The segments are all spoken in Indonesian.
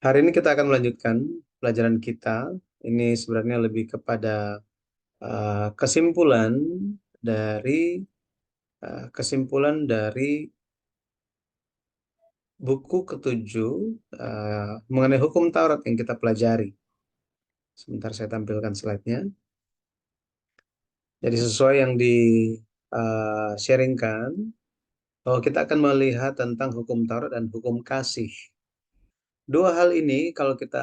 Hari ini kita akan melanjutkan pelajaran kita. Ini sebenarnya lebih kepada kesimpulan dari buku ketujuh mengenai hukum Taurat yang kita pelajari. Sebentar saya tampilkan slide-nya. Jadi sesuai yang di sharingkan, bahwa kita akan melihat tentang hukum Taurat dan hukum kasih. Dua hal ini kalau kita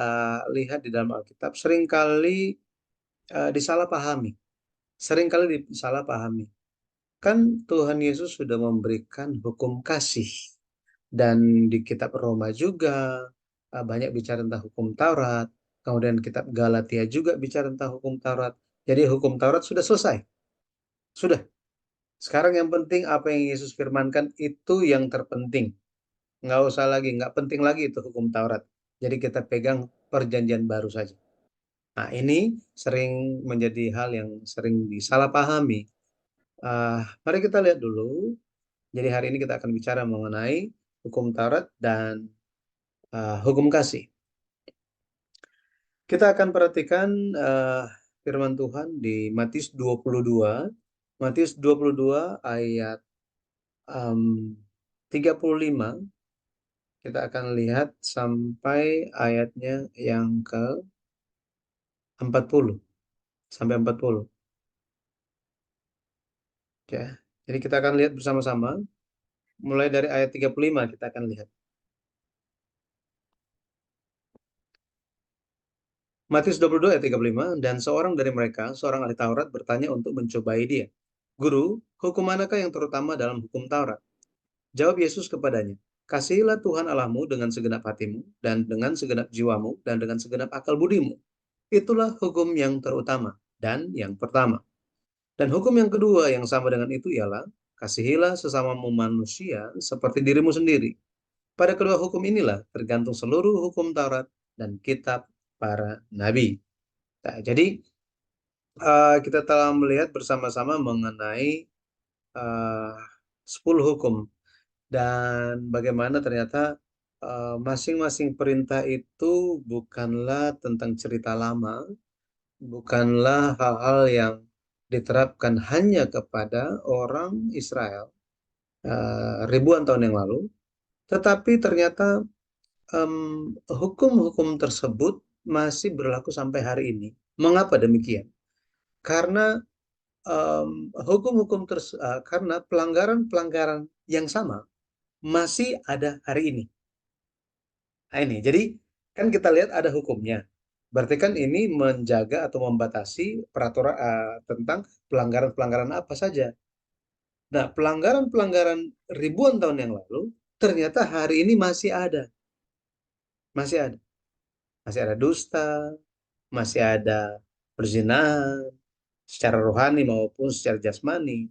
lihat di dalam Alkitab seringkali disalahpahami. Seringkali disalahpahami. Kan Tuhan Yesus sudah memberikan hukum kasih. Dan di kitab Roma juga banyak bicara tentang hukum Taurat. Kemudian kitab Galatia juga bicara tentang hukum Taurat. Jadi hukum Taurat sudah selesai. Sudah. Sekarang yang penting apa yang Yesus firmankan itu yang terpenting. Nggak usah lagi, nggak penting lagi itu hukum Taurat. Jadi kita pegang perjanjian baru saja. Nah ini sering menjadi hal yang sering disalahpahami. Mari kita lihat dulu. Jadi hari ini kita akan bicara mengenai hukum Taurat dan hukum kasih. Kita akan perhatikan firman Tuhan di Matius 22. Matius 22 ayat 35. Kita akan lihat sampai ayatnya yang ke 40. Sampai 40. Ya. Jadi kita akan lihat bersama-sama. Mulai dari ayat 35 kita akan lihat. Matius 22 ayat 35, dan seorang dari mereka, seorang ahli Taurat, bertanya untuk mencobai dia. Guru, hukum manakah yang terutama dalam hukum Taurat? Jawab Yesus kepadanya, kasihilah Tuhan Allahmu dengan segenap hatimu, dan dengan segenap jiwamu, dan dengan segenap akal budimu. Itulah hukum yang terutama, dan yang pertama. Dan hukum yang kedua yang sama dengan itu ialah, kasihilah sesamamu manusia seperti dirimu sendiri. Pada kedua hukum inilah tergantung seluruh hukum Taurat dan kitab para nabi. Nah, jadi kita telah melihat bersama-sama mengenai uh, 10 hukum dan bagaimana ternyata masing-masing perintah itu bukanlah tentang cerita lama, bukanlah hal-hal yang diterapkan hanya kepada orang Israel ribuan tahun yang lalu, tetapi ternyata hukum-hukum tersebut masih berlaku sampai hari ini. Mengapa demikian? Karena karena pelanggaran-pelanggaran yang sama masih ada hari ini. Nah, ini. Jadi kan kita lihat ada hukumnya. Berarti kan ini menjaga atau membatasi peraturan tentang pelanggaran-pelanggaran apa saja. Nah, pelanggaran-pelanggaran ribuan tahun yang lalu ternyata hari ini masih ada. Masih ada. Masih ada dusta, masih ada perzinahan secara rohani maupun secara jasmani.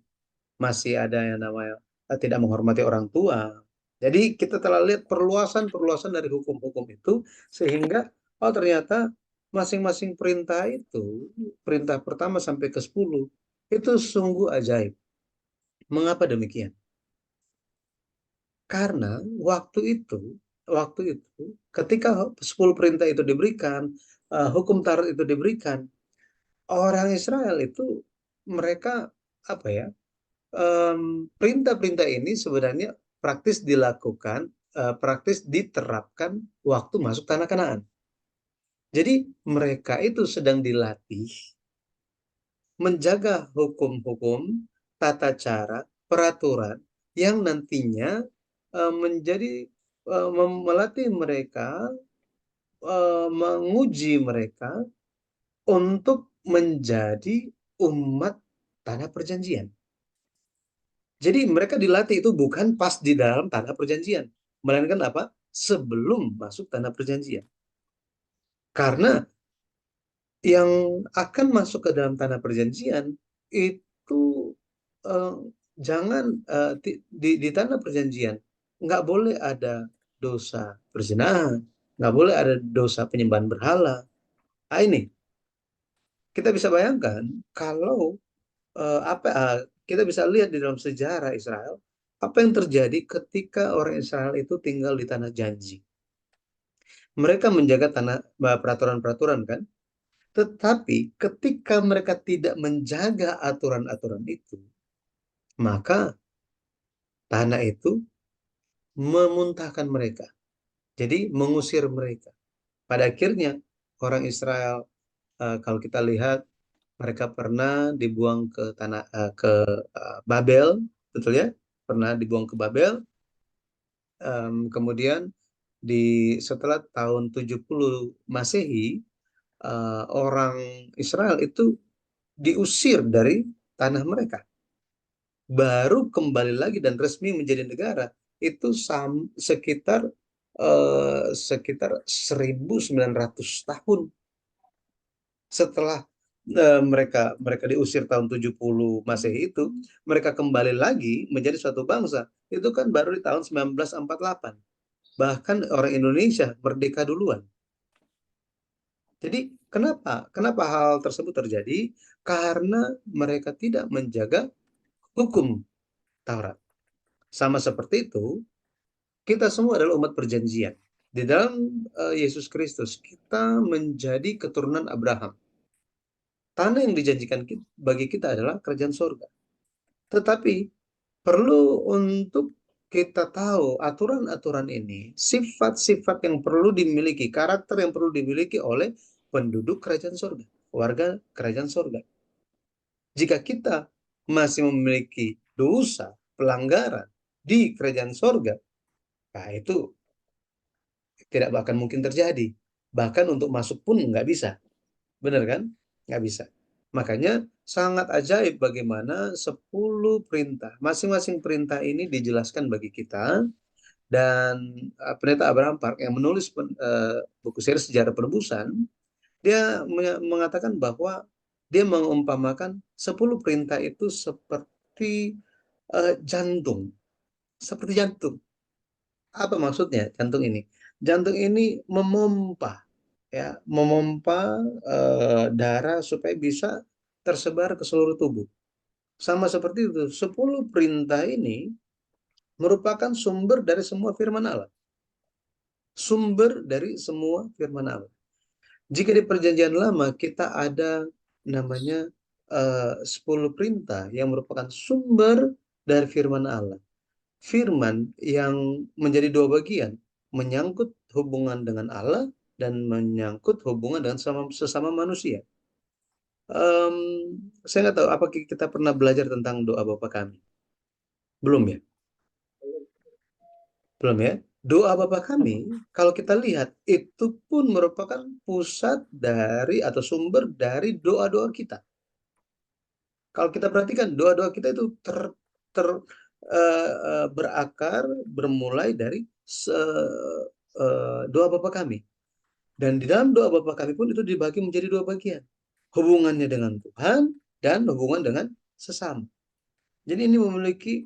Masih ada yang namanya tidak menghormati orang tua. Jadi kita telah lihat perluasan-perluasan dari hukum-hukum itu sehingga ternyata masing-masing perintah itu, perintah pertama sampai ke 10 itu sungguh ajaib. Mengapa demikian? Karena waktu itu ketika 10 perintah itu diberikan, hukum Taurat itu diberikan, orang Israel itu mereka apa ya? Perintah-perintah ini sebenarnya praktis dilakukan, praktis diterapkan waktu masuk tanah Kanaan. Jadi mereka itu sedang dilatih menjaga hukum-hukum, tata cara, peraturan yang nantinya menjadi melatih mereka, menguji mereka untuk menjadi umat tanah perjanjian. Jadi mereka dilatih itu bukan pas di dalam tanah perjanjian, melainkan apa? Sebelum masuk tanah perjanjian. Karena yang akan masuk ke dalam tanah perjanjian itu eh, jangan di tanah perjanjian nggak boleh ada dosa perzinahan, nggak boleh ada dosa penyembahan berhala. Nah, ini kita bisa bayangkan kalau kita bisa lihat di dalam sejarah Israel apa yang terjadi ketika orang Israel itu tinggal di tanah janji. Mereka menjaga peraturan-peraturan kan? Tetapi ketika mereka tidak menjaga aturan-aturan itu, maka tanah itu memuntahkan mereka. Jadi mengusir mereka. Pada akhirnya orang Israel, kalau kita lihat, mereka pernah dibuang ke Babel, betul ya? Pernah dibuang ke Babel. Kemudian setelah tahun 70 Masehi, orang Israel itu diusir dari tanah mereka. Baru kembali lagi dan resmi menjadi negara itu sekitar 1900 tahun setelah mereka mereka diusir tahun 70 Masehi itu, mereka kembali lagi menjadi suatu bangsa. Itu kan baru di tahun 1948. Bahkan orang Indonesia merdeka duluan. Jadi kenapa hal tersebut terjadi? Karena mereka tidak menjaga hukum Taurat. Sama seperti itu, kita semua adalah umat perjanjian. Di dalam Yesus Kristus, kita menjadi keturunan Abraham. Tanah yang dijanjikan bagi kita adalah kerajaan surga. Tetapi perlu untuk kita tahu aturan-aturan ini, sifat-sifat yang perlu dimiliki, karakter yang perlu dimiliki oleh penduduk kerajaan surga, warga kerajaan surga. Jika kita masih memiliki dosa, pelanggaran di kerajaan surga, nah itu tidak bahkan mungkin terjadi. Bahkan untuk masuk pun nggak bisa. Benar kan? Nggak bisa. Makanya sangat ajaib bagaimana 10 perintah. Masing-masing perintah ini dijelaskan bagi kita. Dan pendeta Abraham Park yang menulis buku seri Sejarah Penebusan, dia mengatakan bahwa dia mengumpamakan 10 perintah itu seperti jantung. Seperti jantung. Apa maksudnya jantung ini? Jantung ini memompa, ya, memompa darah supaya bisa tersebar ke seluruh tubuh. Sama seperti itu, 10 perintah ini merupakan sumber dari semua firman Allah. Sumber dari semua firman Allah. Jika di perjanjian lama kita ada namanya 10 perintah yang merupakan sumber dari firman Allah. Firman yang menjadi dua bagian, menyangkut hubungan dengan Allah dan menyangkut hubungan dengan sesama manusia. Em, saya nggak tahu apa kita pernah belajar tentang doa Bapa kami. Belum ya? Belum ya? Doa Bapa kami, kalau kita lihat, itu pun merupakan pusat dari atau sumber dari doa-doa kita. Kalau kita perhatikan, doa-doa kita itu ter, berakar, bermulai dari doa Bapa kami. Dan di dalam doa Bapa kami pun itu dibagi menjadi dua bagian. Hubungannya dengan Tuhan dan hubungan dengan sesama. Jadi ini memiliki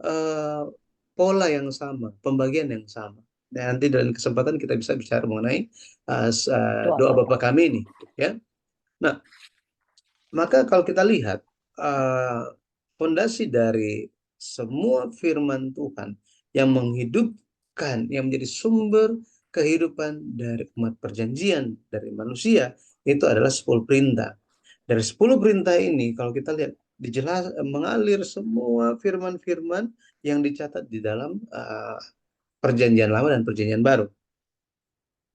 uh, pola yang sama, pembagian yang sama. Dan nanti dalam kesempatan kita bisa bicara mengenai doa Bapa kami ini, ya. Nah, maka kalau kita lihat fondasi dari semua firman Tuhan yang menghidupkan, yang menjadi sumber kehidupan dari umat perjanjian, dari manusia, itu adalah 10 perintah. Dari 10 perintah ini, kalau kita lihat, mengalir semua firman-firman yang dicatat di dalam perjanjian lama dan perjanjian baru.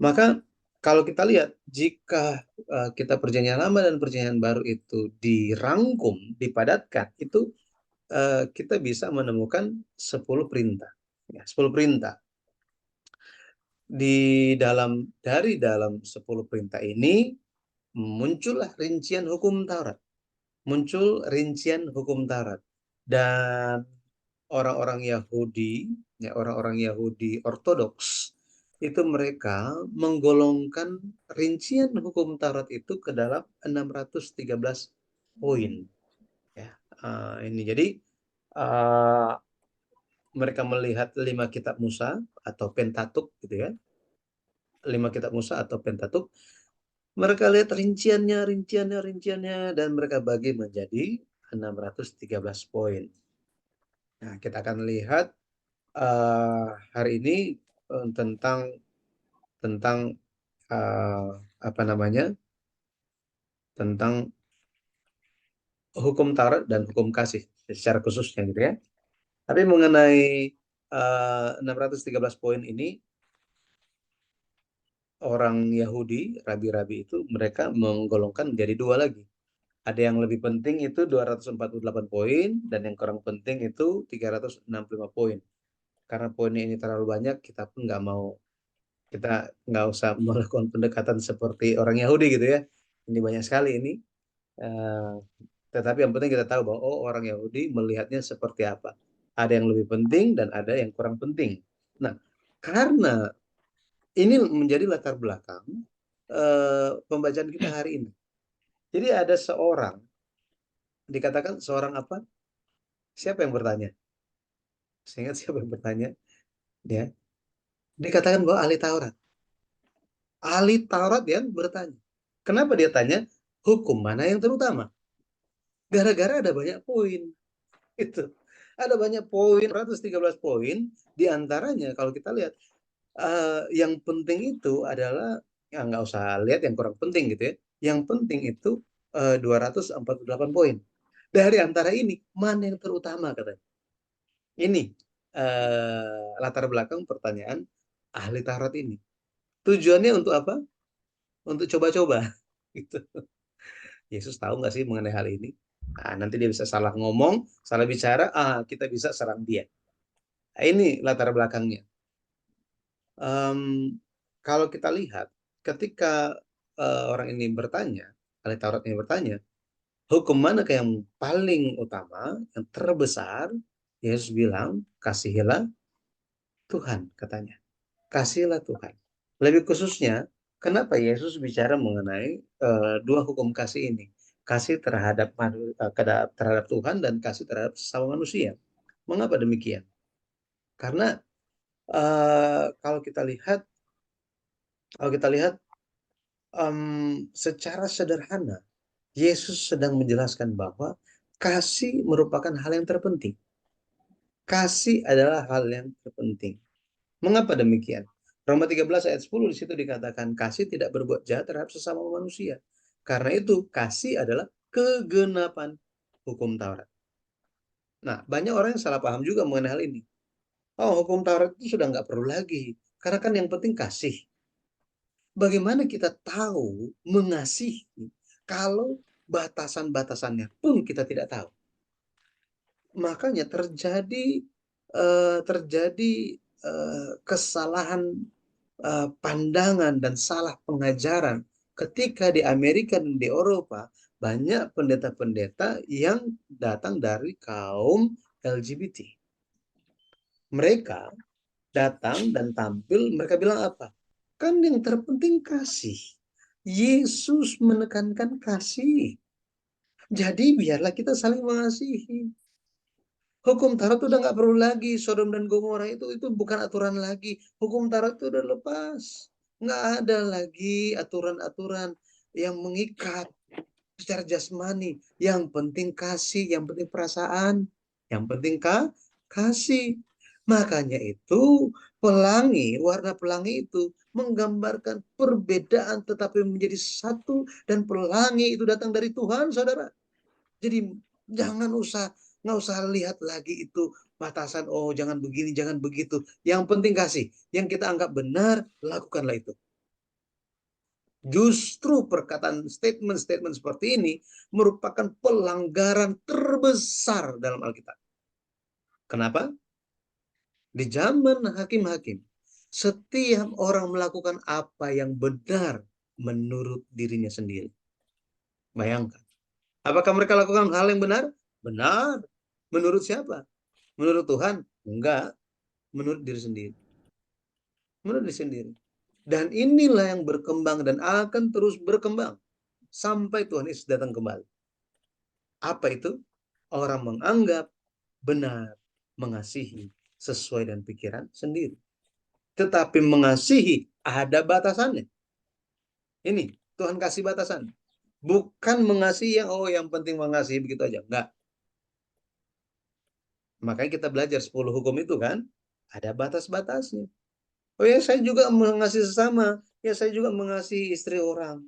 Maka kalau kita lihat, jika kita perjanjian lama dan perjanjian baru itu dirangkum, dipadatkan, itu kita bisa menemukan 10 perintah. Ya, 10 perintah. Dari dalam 10 perintah ini, muncullah rincian hukum Taurat. Muncul rincian hukum Taurat. Dan orang-orang Yahudi, ya, orang-orang Yahudi Ortodoks, itu mereka menggolongkan rincian hukum Taurat itu ke dalam 613 poin. Ya, ini jadi uh, mereka melihat 5 kitab Musa atau Pentatuk, gitu ya, 5 kitab Musa atau Pentatuk. Mereka lihat rinciannya, dan mereka bagi menjadi 613 poin. Nah, kita akan lihat hari ini tentang eh, apa namanya, tentang hukum Taurat dan hukum kasih secara khususnya gitu ya. Tapi mengenai 613 poin ini, orang Yahudi, rabi-rabi itu mereka menggolongkan menjadi dua lagi. Ada yang lebih penting itu 248 poin dan yang kurang penting itu 365 poin. Karena poinnya ini terlalu banyak, kita nggak usah melakukan pendekatan seperti orang Yahudi gitu ya. Ini banyak sekali ini. Eh, tetapi yang penting kita tahu bahwa oh, orang Yahudi melihatnya seperti apa. Ada yang lebih penting dan ada yang kurang penting. Nah, karena ini menjadi latar belakang pembacaan kita hari ini. Jadi ada seorang, dikatakan seorang apa? Siapa yang bertanya? Saya ingat siapa yang bertanya? Ya, dikatakan bahwa ahli Taurat. Ahli Taurat yang bertanya. Kenapa dia tanya? Hukum mana yang terutama? Gara-gara ada banyak poin. Itu. Ada banyak poin, 113 poin. Di antaranya kalau kita lihat, yang penting itu adalah, ya nggak usah lihat yang kurang penting gitu ya. Yang penting itu 248 poin. Dari antara ini, mana yang terutama katanya? Ini latar belakang pertanyaan ahli Taurat ini. Tujuannya untuk apa? Untuk coba-coba. Gitu. Yesus tahu nggak sih mengenai hal ini? Nah, nanti dia bisa salah ngomong, salah bicara, kita bisa serang dia. Nah, ini latar belakangnya. Em, kalau kita lihat, ketika orang ini bertanya, ahli Taurat ini bertanya, hukum manakah yang paling utama, yang terbesar? Yesus bilang, kasihilah Tuhan, katanya. Kasihilah Tuhan. Lebih khususnya, kenapa Yesus bicara mengenai dua hukum kasih ini? Kasih terhadap Tuhan dan kasih terhadap sesama manusia. Mengapa demikian? Karena kalau kita lihat, kalau kita lihat secara sederhana, Yesus sedang menjelaskan bahwa kasih merupakan hal yang terpenting. Kasih adalah hal yang terpenting. Mengapa demikian? Roma 13 ayat 10 di situ dikatakan kasih tidak berbuat jahat terhadap sesama manusia. Karena itu kasih adalah kegenapan hukum Taurat. Nah, banyak orang yang salah paham juga mengenai hal ini. Oh, hukum Taurat itu sudah nggak perlu lagi. Karena kan yang penting kasih. Bagaimana kita tahu mengasihi kalau batasan-batasannya pun kita tidak tahu? Makanya terjadi kesalahan pandangan dan salah pengajaran ketika di Amerika dan di Eropa banyak pendeta-pendeta yang datang dari kaum LGBT. Mereka datang dan tampil, mereka bilang apa? Kan yang terpenting kasih. Yesus menekankan kasih. Jadi biarlah kita saling mengasihi. Hukum Taurat itu udah nggak perlu lagi. Sodom dan Gomora itu bukan aturan lagi. Hukum Taurat itu udah lepas. Nggak ada lagi aturan-aturan yang mengikat secara jasmani. Yang penting kasih, yang penting perasaan, yang penting kasih. Makanya itu warna pelangi itu menggambarkan perbedaan tetapi menjadi satu, dan pelangi itu datang dari Tuhan, saudara. Jadi jangan usah nggak usah lihat lagi itu batasan, oh jangan begini, jangan begitu. Yang penting kasih. Yang kita anggap benar, lakukanlah itu. Justru perkataan statement-statement seperti ini merupakan pelanggaran terbesar dalam Alkitab. Kenapa? Di zaman hakim-hakim, setiap orang melakukan apa yang benar menurut dirinya sendiri. Bayangkan. Apakah mereka lakukan hal yang benar? Benar. Menurut siapa? Menurut Tuhan? Enggak. Menurut diri sendiri. Menurut diri sendiri. Dan inilah yang berkembang dan akan terus berkembang sampai Tuhan Yesus datang kembali. Apa itu? Orang menganggap benar mengasihi sesuai dengan pikiran sendiri. Tetapi mengasihi ada batasannya. Ini Tuhan kasih batasan. Bukan mengasihi yang penting mengasihi begitu aja. Enggak. Makanya kita belajar 10 hukum itu kan. Ada batas-batasnya. Oh ya, saya juga mengasihi sesama. Ya saya juga mengasihi istri orang.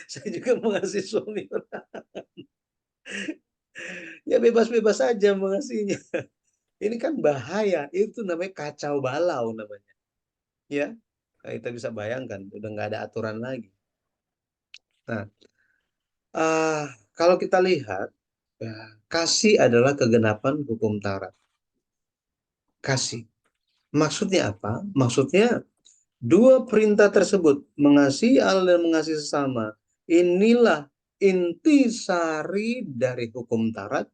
Saya juga mengasihi suami orang. Ya bebas-bebas saja mengasihinya. Ini kan bahaya. Itu namanya kacau balau namanya. Ya, kita bisa bayangkan udah nggak ada aturan lagi. Nah, ah, kalau kita lihat, ya, kasih adalah kegenapan hukum Taurat. Kasih. Maksudnya apa? Maksudnya dua perintah tersebut, mengasihi Allah dan mengasihi sesama, inilah intisari dari hukum Taurat,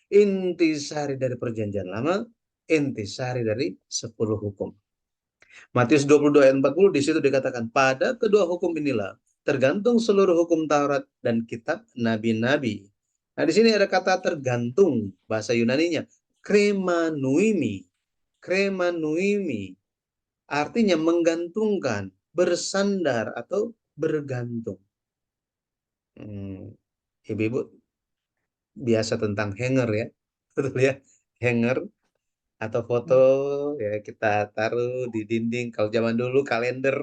intisari dari perjanjian lama, intisari dari 10 hukum. Matius 22 ayat 40 di situ dikatakan, pada kedua hukum inilah tergantung seluruh hukum Taurat dan kitab nabi-nabi. Nah, di sini ada kata tergantung, bahasa Yunaninya kremanuimi. Kremanuimi artinya menggantungkan, bersandar atau bergantung. Ibu-ibu biasa tentang hanger ya, betul ya, hanger atau foto ya kita taruh di dinding. Kalau zaman dulu kalender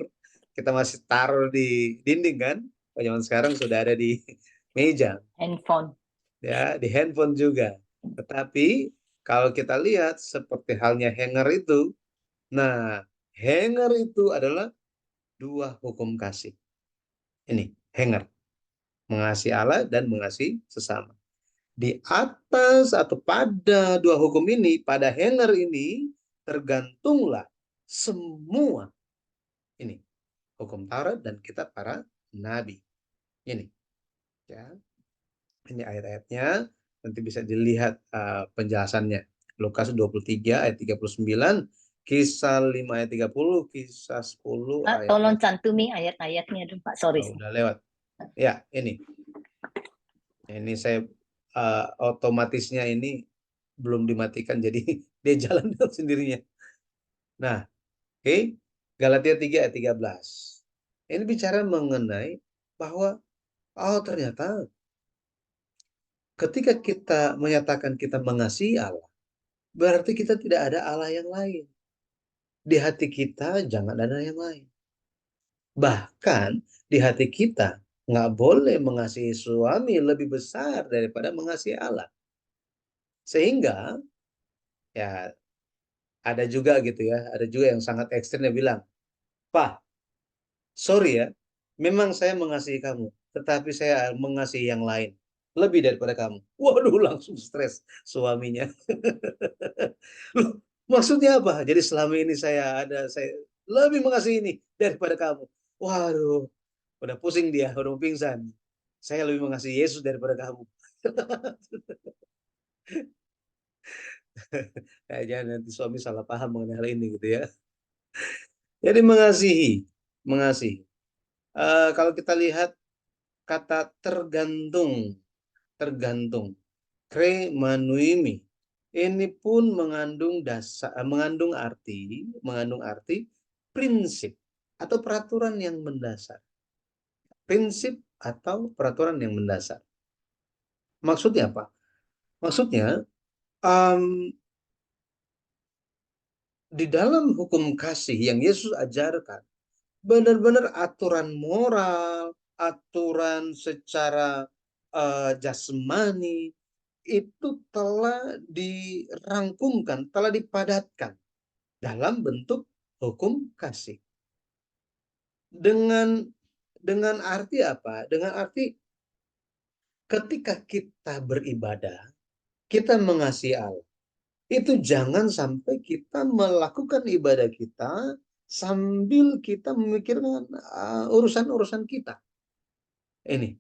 kita masih taruh di dinding kan. Kalau zaman sekarang sudah ada di meja Handphone. ya, di handphone juga. Tetapi kalau kita lihat seperti halnya hanger itu, nah hanger itu adalah dua hukum kasih. Ini hanger, mengasihi Allah dan mengasihi sesama. Di atas atau pada dua hukum ini, pada hanger ini, tergantunglah semua ini hukum Taurat dan kitab para nabi. Ini ya, ini ayat-ayatnya nanti bisa dilihat penjelasannya. Lukas 23 ayat 39, Kisah 5 ayat 30, Kisah 10 Tolong ayat cantumin ayat-ayatnya dong, Pak. Sorry. udah lewat. Ya, ini saya otomatisnya ini belum dimatikan jadi dia jalan dengan sendirinya. Nah, oke. Galatia 3 ayat 13. Ini bicara mengenai bahwa ternyata ketika kita menyatakan kita mengasihi Allah, berarti kita tidak ada Allah yang lain. Di hati kita jangan ada yang lain. Bahkan di hati kita nggak boleh mengasihi suami lebih besar daripada mengasihi Allah. Sehingga ya ada juga gitu ya, ada juga yang sangat ekstrimnya bilang, Pak, sorry ya, memang saya mengasihi kamu, tetapi saya mengasihi yang lain lebih daripada kamu. Waduh, langsung stres suaminya. Loh, maksudnya apa? Jadi selama ini saya lebih mengasihi ini daripada kamu. Waduh, udah pusing dia, udah mau pingsan. Saya lebih mengasihi Yesus daripada kamu. Jangan nanti suami salah paham mengenai hal ini gitu ya. Jadi mengasihi. Kalau kita lihat kata tergantung, kremanuimi, ini pun mengandung arti prinsip atau peraturan yang mendasar. Prinsip atau peraturan yang mendasar. Maksudnya apa? Maksudnya di dalam hukum kasih yang Yesus ajarkan, benar-benar aturan moral, aturan secara jasmani itu telah dirangkumkan, telah dipadatkan dalam bentuk hukum kasih. Dengan arti apa? Dengan arti ketika kita beribadah, kita mengasihi Allah. Itu jangan sampai kita melakukan ibadah kita sambil kita memikirkan urusan-urusan kita. Ini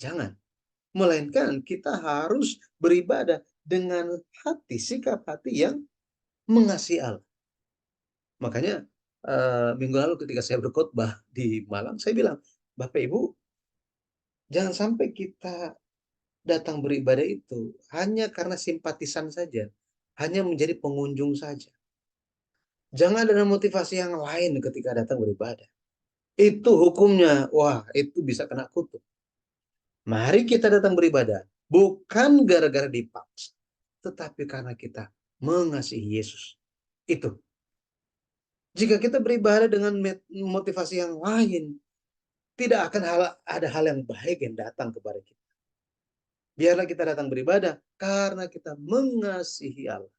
jangan. Melainkan kita harus beribadah dengan sikap hati yang mengasihi Allah. Makanya minggu lalu ketika saya berkhotbah di Malang, saya bilang, Bapak Ibu, jangan sampai kita datang beribadah itu hanya karena simpatisan saja, hanya menjadi pengunjung saja. Jangan ada motivasi yang lain ketika datang beribadah. Itu hukumnya, wah itu bisa kena kutuk. Mari kita datang beribadah, bukan gara-gara dipaksa, tetapi karena kita mengasihi Yesus. Itu. Jika kita beribadah dengan motivasi yang lain, tidak akan ada hal yang baik yang datang kepada kita. Biarlah kita datang beribadah karena kita mengasihi Allah.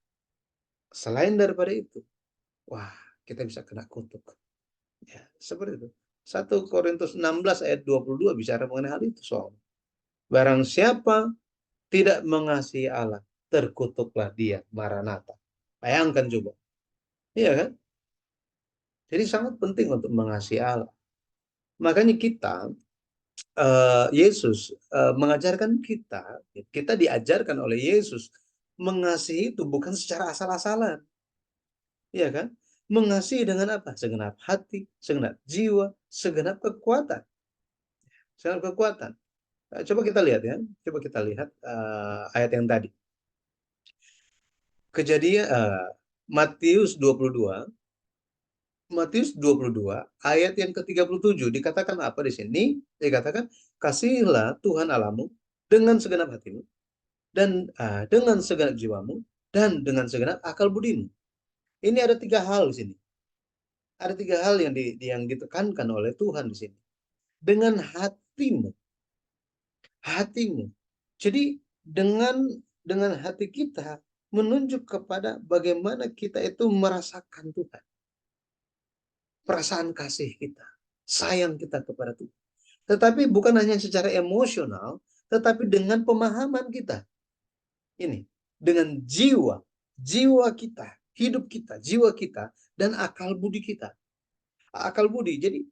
Selain daripada itu, wah, kita bisa kena kutuk. Ya, seperti itu. 1 Korintus 16 ayat 22 bicara mengenai hal itu soalnya. Barang siapa tidak mengasihi Allah, terkutuklah dia. Maranatha. Bayangkan coba. Iya kan? Jadi sangat penting untuk mengasihi Allah. Makanya Yesus mengajarkan kita diajarkan oleh Yesus mengasihi itu bukan secara asal-asalan, ya kan? Mengasihi dengan apa? Segenap hati, segenap jiwa, segenap kekuatan. Coba kita lihat ya, coba kita lihat ayat yang tadi. Kejadian Matius 22 Matius 22 ayat yang ke-37 dikatakan apa di sini? Dikatakan kasihilah Tuhan Allahmu dengan segenap hatimu dan dengan segenap jiwamu dan dengan segenap akal budimu. Ini ada 3 hal di sini. Ada 3 hal yang ditekankan oleh Tuhan di sini. Dengan hatimu, hatimu. Jadi dengan hati kita menunjuk kepada bagaimana kita itu merasakan Tuhan. Perasaan kasih kita, sayang kita kepada Tuhan. Tetapi bukan hanya secara emosional, tetapi dengan pemahaman kita. Ini, dengan jiwa kita, hidup kita, jiwa kita, dan akal budi kita. Akal budi. Jadi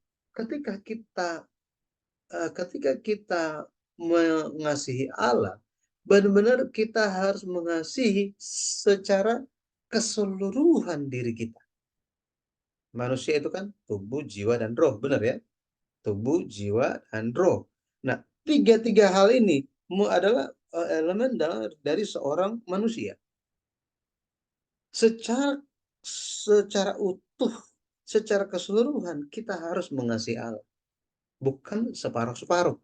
ketika kita mengasihi Allah, benar-benar kita harus mengasihi secara keseluruhan diri kita. Manusia itu kan tubuh, jiwa, dan roh, benar ya? Tubuh, jiwa, dan roh. Nah, tiga hal ini adalah elemen dari seorang manusia. Secara utuh, secara keseluruhan, kita harus mengasihi Allah. Bukan separuh-separuh.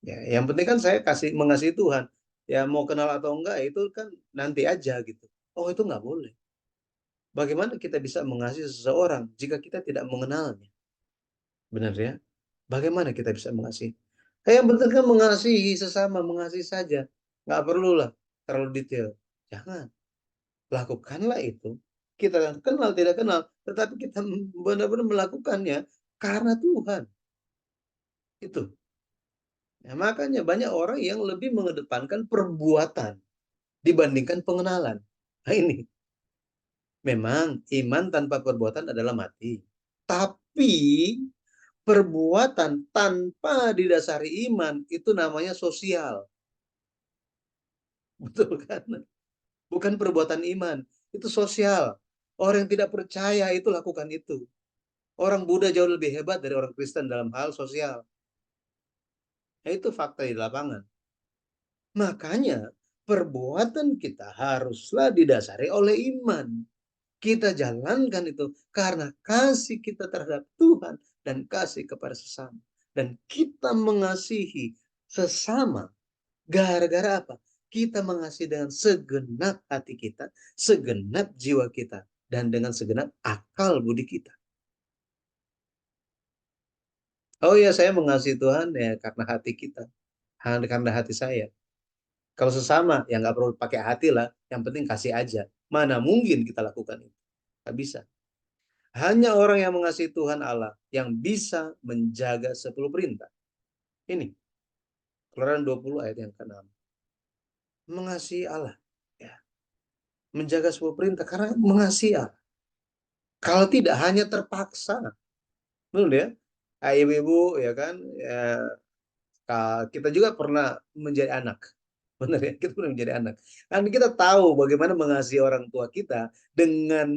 Ya, yang penting kan saya mengasihi Tuhan. Ya mau kenal atau enggak itu kan nanti aja gitu. Oh itu nggak boleh. Bagaimana kita bisa mengasihi seseorang jika kita tidak mengenalnya? Benar ya? Bagaimana kita bisa mengasihi? Yang penting kan mengasihi sesama, mengasihi saja. Nggak perlulah terlalu detail. Jangan. Lakukanlah itu. Kita kenal, tidak kenal. Tetapi kita benar-benar melakukannya karena Tuhan. Itu. Nah, makanya banyak orang yang lebih mengedepankan perbuatan dibandingkan pengenalan. Nah ini. Memang iman tanpa perbuatan adalah mati. Tapi perbuatan tanpa didasari iman itu namanya sosial. Betul kan? Bukan perbuatan iman, itu sosial. Orang yang tidak percaya itu lakukan itu. Orang Buddha jauh lebih hebat dari orang Kristen dalam hal sosial. Nah, itu fakta di lapangan. Makanya perbuatan kita haruslah didasari oleh iman. Kita jalankan itu karena kasih kita terhadap Tuhan dan kasih kepada sesama. Dan kita mengasihi sesama gara-gara apa? Kita mengasihi dengan segenap hati kita, segenap jiwa kita, dan dengan segenap akal budi kita. Oh ya, saya mengasihi Tuhan ya karena hati kita, karena hati saya. Kalau sesama, ya nggak perlu pakai hati lah, yang penting kasih aja. Mana mungkin kita lakukan itu? Nggak bisa. Hanya orang yang mengasihi Tuhan Allah yang bisa menjaga 10 perintah. Ini, Keluaran 20 ayat yang ke-6. Mengasihi Allah. Ya. Menjaga 10 perintah karena mengasihi Allah. Kalau tidak hanya terpaksa. Betul ya? Ibu-ibu ya kan, ya, kita juga pernah menjadi anak. Benar ya? Kita pernah menjadi anak. Dan kita tahu bagaimana mengasihi orang tua kita dengan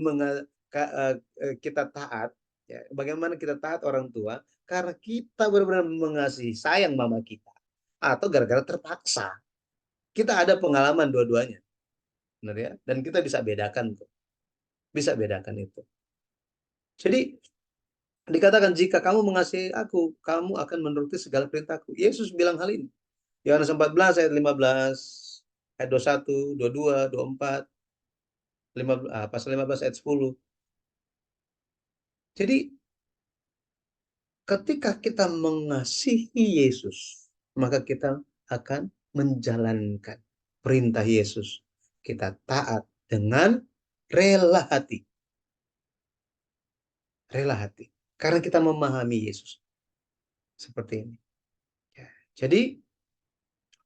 kita taat. Ya, bagaimana kita taat orang tua karena kita benar-benar mengasihi, sayang mama kita. Atau gara-gara terpaksa. Kita ada pengalaman dua-duanya. Benar ya? Dan kita bisa bedakan tuh. Bisa bedakan itu. Jadi dikatakan jika kamu mengasihi aku, kamu akan menuruti segala perintahku. Yesus bilang hal ini. Yohanes 14 ayat 15, ayat 21, 22, 24, pasal 15 ayat 10. Jadi ketika kita mengasihi Yesus, maka kita akan menjalankan perintah Yesus. Kita taat dengan rela hati. Rela hati. Karena kita memahami Yesus. Seperti ini. Ya. Jadi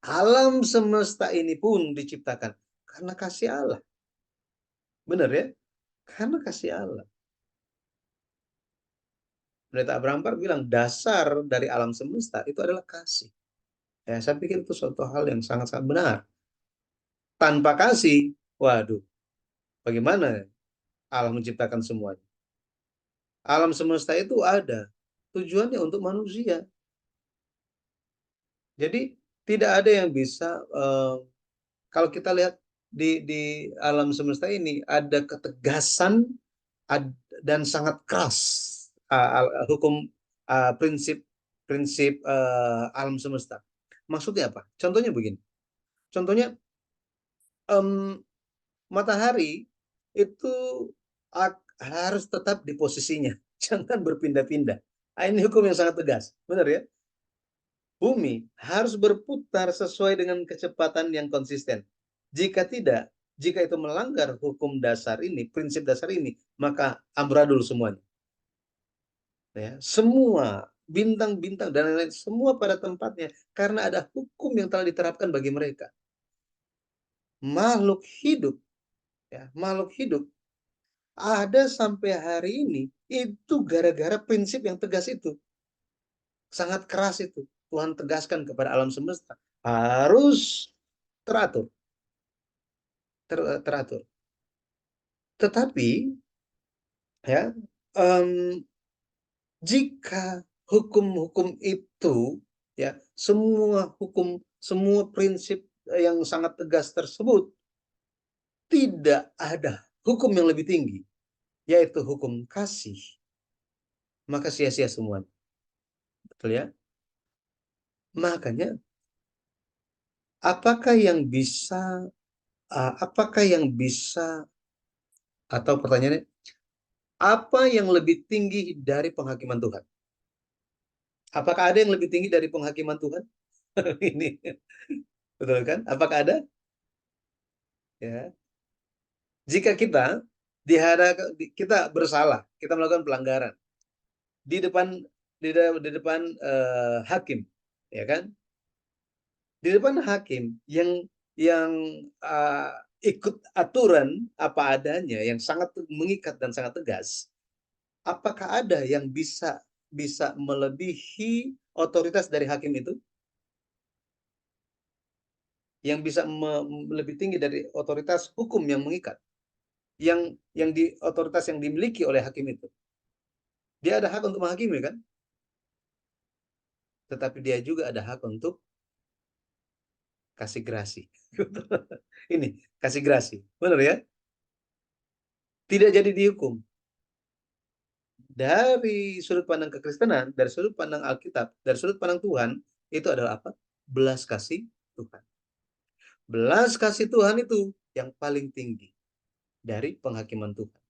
alam semesta ini pun diciptakan karena kasih Allah. Benar ya? Karena kasih Allah. Pendeta Abraham Park bilang dasar dari alam semesta itu adalah kasih. Ya, saya pikir itu suatu hal yang sangat-sangat benar. Tanpa kasih, waduh, bagaimana Allah menciptakan semuanya? Alam semesta itu ada tujuannya untuk manusia. Jadi tidak ada yang bisa kalau kita lihat di alam semesta ini ada ketegasan dan sangat keras hukum prinsip prinsip alam semesta. Maksudnya apa? Contohnya begini. Contohnya em, matahari itu harus tetap di posisinya, jangan berpindah-pindah. Ini hukum yang sangat tegas, benar ya? Bumi harus berputar sesuai dengan kecepatan yang konsisten. Jika tidak, jika itu melanggar hukum dasar ini, prinsip dasar ini, maka amburadul semuanya. Ya, semua bintang-bintang dan lain-lain semua pada tempatnya karena ada hukum yang telah diterapkan bagi mereka. Makhluk hidup, ya, makhluk hidup ada sampai hari ini itu gara-gara prinsip yang tegas itu. Sangat keras itu. Tuhan tegaskan kepada alam semesta. Harus teratur. Teratur. Tetapi ya jika hukum-hukum itu ya semua hukum semua prinsip yang sangat tegas tersebut tidak ada hukum yang lebih tinggi yaitu hukum kasih maka sia-sia semuanya. Betul ya? Makanya apakah yang bisa apakah yang bisa atau pertanyaannya apa yang lebih tinggi dari penghakiman Tuhan? Apakah ada yang lebih tinggi dari penghakiman Tuhan? Ini betul kan? Apakah ada? Ya. Jika kita kita bersalah, kita melakukan pelanggaran di depan di depan hakim, ya kan? Di depan hakim yang ikut aturan apa adanya, yang sangat mengikat dan sangat tegas. Apakah ada yang bisa bisa melebihi otoritas dari hakim itu? Yang bisa lebih tinggi dari otoritas hukum yang mengikat? Yang di otoritas yang dimiliki oleh hakim itu? Dia ada hak untuk menghakimi kan? Tetapi dia juga ada hak untuk kasih grasi. Ini kasih grasi. Benar ya? Tidak jadi dihukum. Dari sudut pandang kekristenan, dari sudut pandang Alkitab, dari sudut pandang Tuhan, itu adalah apa? Belas kasih Tuhan. Belas kasih Tuhan itu yang paling tinggi dari penghakiman Tuhan.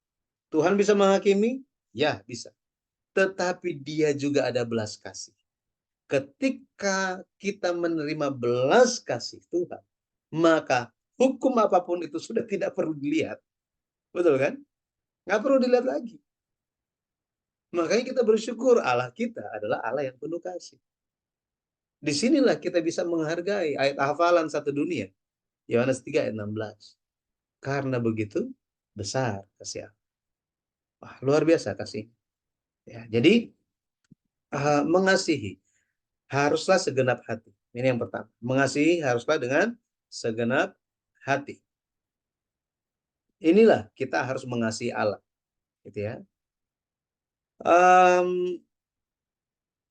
Tuhan bisa menghakimi? Ya, bisa. Tetapi dia juga ada belas kasih. Ketika kita menerima belas kasih Tuhan, maka hukum apapun itu sudah tidak perlu dilihat. Betul kan? Nggak perlu dilihat lagi. Makanya kita bersyukur Allah kita adalah Allah yang penuh kasih. Disinilah kita bisa menghargai ayat hafalan satu dunia. Yohanes 3 ayat 16. Karena begitu besar kasih Allah. Wah, luar biasa kasih. Ya, jadi mengasihi haruslah segenap hati. Ini yang pertama. Mengasihi haruslah dengan segenap hati. Inilah kita harus mengasihi Allah, gitu ya.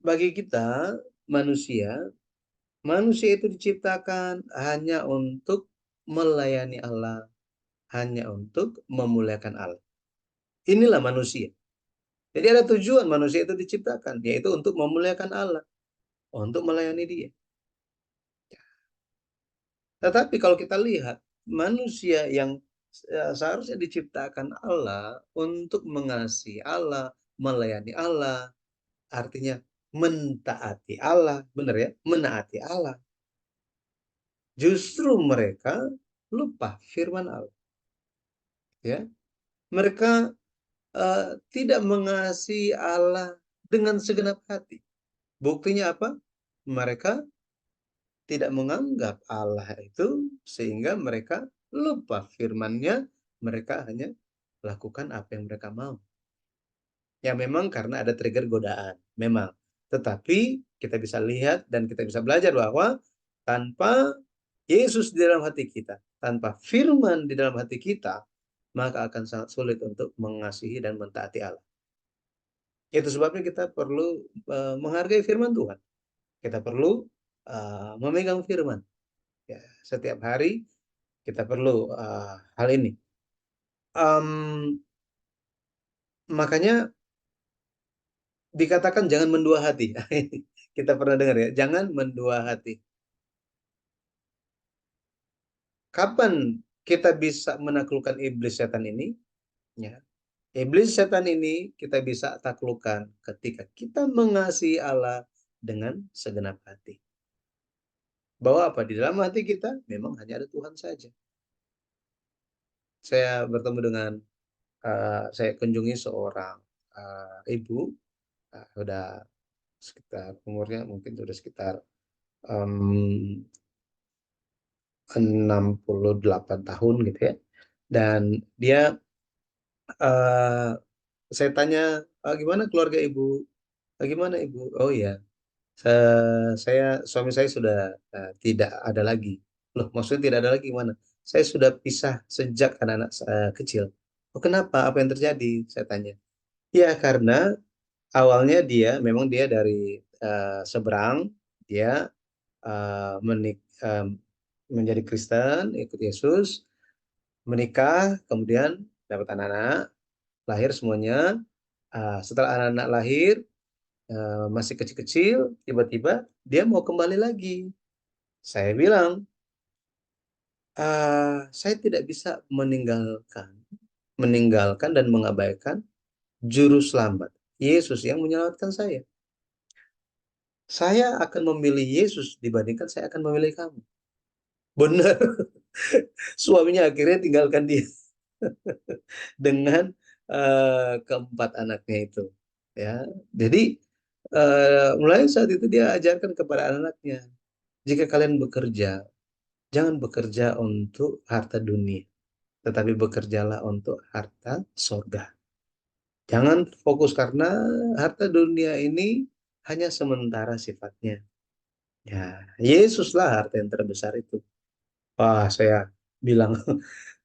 Bagi kita manusia, manusia itu diciptakan hanya untuk melayani Allah, hanya untuk memuliakan Allah. Inilah manusia. Jadi ada tujuan manusia itu diciptakan, yaitu untuk memuliakan Allah, untuk melayani Dia. Tetapi kalau kita lihat manusia yang seharusnya diciptakan Allah untuk mengasihi Allah, melayani Allah, artinya mentaati Allah, benar ya, menaati Allah. Justru mereka lupa firman Allah, ya. Mereka tidak mengasihi Allah dengan segenap hati. Buktinya apa? Mereka tidak menganggap Allah itu sehingga mereka lupa firman-Nya, mereka hanya lakukan apa yang mereka mau. Ya memang karena ada trigger godaan, memang. Tetapi kita bisa lihat dan kita bisa belajar bahwa tanpa Yesus di dalam hati kita, tanpa firman di dalam hati kita, maka akan sangat sulit untuk mengasihi dan mentaati Allah. Itu sebabnya kita perlu menghargai firman Tuhan. Kita perlu memegang firman. Ya, setiap hari kita perlu hal ini. Makanya dikatakan jangan mendua hati. Kita pernah dengar ya, jangan mendua hati. Kapan kita bisa menaklukkan iblis setan ini? Ya, iblis setan ini kita bisa taklukkan ketika kita mengasihi Allah dengan segenap hati. Bahwa apa? Di dalam hati kita memang hanya ada Tuhan saja. Saya bertemu dengan, saya kunjungi seorang ibu, sudah sekitar umurnya mungkin sudah sekitar 68 tahun gitu ya. Dan dia, saya tanya, gimana keluarga ibu? Gimana ibu? Oh ya, suami saya sudah tidak ada lagi. Loh, maksudnya tidak ada lagi gimana? Saya sudah pisah sejak anak-anak kecil. Oh, kenapa? Apa yang terjadi? Saya tanya. Ya, karena awalnya memang dia dari seberang, dia menjadi Kristen, ikut Yesus, menikah, kemudian dapat anak-anak, lahir semuanya. Setelah anak-anak lahir, masih kecil-kecil, tiba-tiba dia mau kembali lagi. Saya bilang, saya tidak bisa meninggalkan dan mengabaikan juru selamat, Yesus yang menyelamatkan saya. Saya akan memilih Yesus dibandingkan saya akan memilih kamu. Benar. Suaminya akhirnya tinggalkan dia dengan keempat anaknya itu. Ya, jadi mulai saat itu dia ajarkan kepada anak-anaknya, jika kalian bekerja, jangan bekerja untuk harta dunia, tetapi bekerjalah untuk harta sorga. Jangan fokus karena harta dunia ini hanya sementara sifatnya. Ya, Yesuslah harta yang terbesar itu. Wah, saya bilang,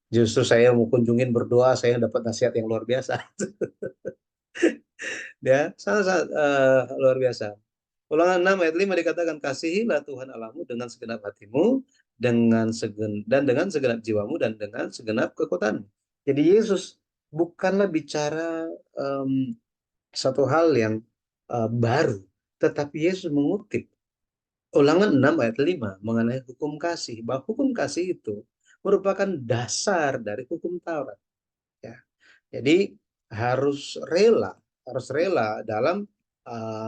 justru saya mau kunjungin berdoa, saya dapat nasihat yang luar biasa. Ya, sangat-sangat luar biasa. Ulangan 6 ayat 5 dikatakan, kasihilah Tuhan Allahmu dengan segenap hatimu, dan dengan segenap jiwamu, dan dengan segenap kekuatanmu. Jadi Yesus bukanlah bicara satu hal yang baru, tetapi Yesus mengutip Ulangan 6 ayat 5 mengenai hukum kasih, bahwa hukum kasih itu merupakan dasar dari hukum Taurat. Ya. Jadi harus rela dalam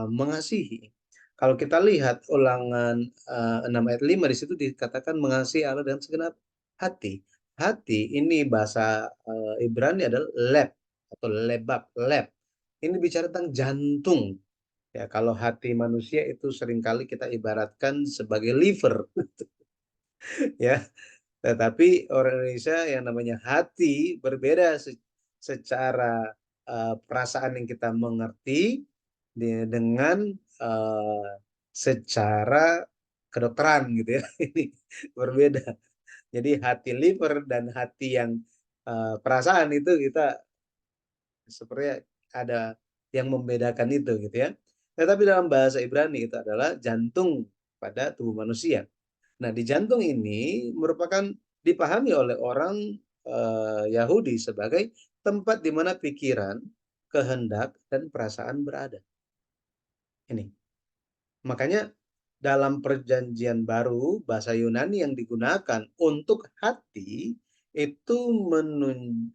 mengasihi. Kalau kita lihat Ulangan 6 ayat 5 di situ dikatakan mengasihi Allah dengan segenap hati. Hati ini bahasa Ibrani adalah leb atau lebab, leb. Ini bicara tentang jantung. Ya, kalau hati manusia itu seringkali kita ibaratkan sebagai liver, ya. Tetapi orang Indonesia yang namanya hati berbeda secara perasaan yang kita mengerti dengan uh, secara kedokteran gitu ya. Ini berbeda. Jadi hati liver dan hati yang perasaan itu kita sepertinya ada yang membedakan itu gitu ya. Tetapi dalam bahasa Ibrani itu adalah jantung pada tubuh manusia. Nah, di jantung ini merupakan dipahami oleh orang Yahudi sebagai tempat di mana pikiran, kehendak, dan perasaan berada. Ini. Makanya dalam perjanjian baru, bahasa Yunani yang digunakan untuk hati itu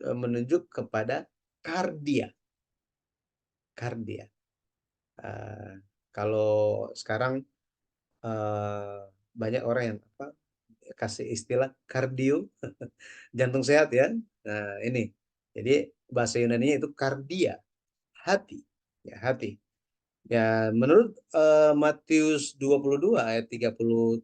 menunjuk kepada kardia. Kardia. Kalau sekarang eh, banyak orang yang kasih istilah kardio, jantung sehat ya. Nah, ini. Jadi bahasa Yunani itu kardia, hati. Ya, hati. Ya, menurut Matius 22 ayat 37,